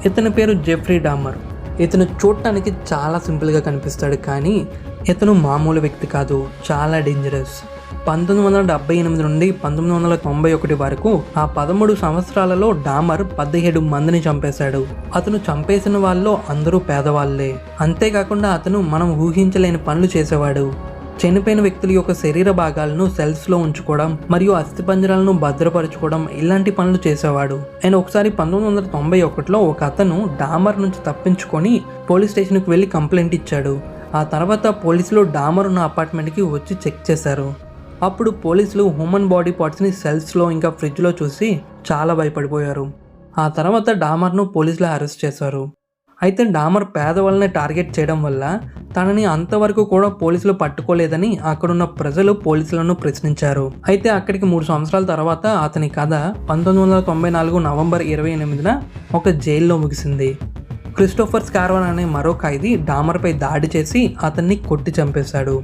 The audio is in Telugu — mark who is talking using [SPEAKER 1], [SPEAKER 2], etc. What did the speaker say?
[SPEAKER 1] ఇతని పేరు జెఫ్రీ డామర్. ఇతను చూడటానికి చాలా సింపుల్గా కనిపిస్తాడు, కానీ ఇతను మామూలు వ్యక్తి కాదు, చాలా డేంజరస్. 1978 నుండి 1991 వరకు ఆ 13 సంవత్సరాలలో డామర్ 17 మందిని చంపేశాడు. అతను చంపేసిన వాళ్ళలో అందరూ పేదవాళ్లే. అంతేకాకుండా అతను మనం ఊహించలేని పనులు చేసేవాడు. చనిపోయిన వ్యక్తుల యొక్క శరీర భాగాలను సెల్స్లో ఉంచుకోవడం మరియు అస్థిపంజరాలను భద్రపరచుకోవడం ఇలాంటి పనులు చేసేవాడు. అండ్ ఒకసారి 1991లో ఒక అతను డామర్ నుంచి తప్పించుకొని పోలీస్ స్టేషన్కి వెళ్ళి కంప్లైంట్ ఇచ్చాడు. ఆ తర్వాత పోలీసులు డామర్ ఉన్న అపార్ట్మెంట్కి వచ్చి చెక్ చేశారు. అప్పుడు పోలీసులు హ్యూమన్ బాడీ పార్ట్స్ని సెల్స్లో ఇంకా ఫ్రిడ్జ్లో చూసి చాలా భయపడిపోయారు. ఆ తర్వాత డామర్ను పోలీసులు అరెస్ట్ చేశారు. అయితే డామర్ పేదవాళ్ళని టార్గెట్ చేయడం వల్ల తనని అంతవరకు కూడా పోలీసులు పట్టుకోలేదని అక్కడున్న ప్రజలు పోలీసులను ప్రశ్నించారు. అయితే అక్కడికి 3 సంవత్సరాల తర్వాత అతని కథ 1994 నవంబర్ 28న ఒక జైల్లో ముగిసింది. క్రిస్టోఫర్ స్కార్వర్ అనే మరో ఖైదీ డామర్పై దాడి చేసి అతన్ని కొట్టి చంపేశాడు.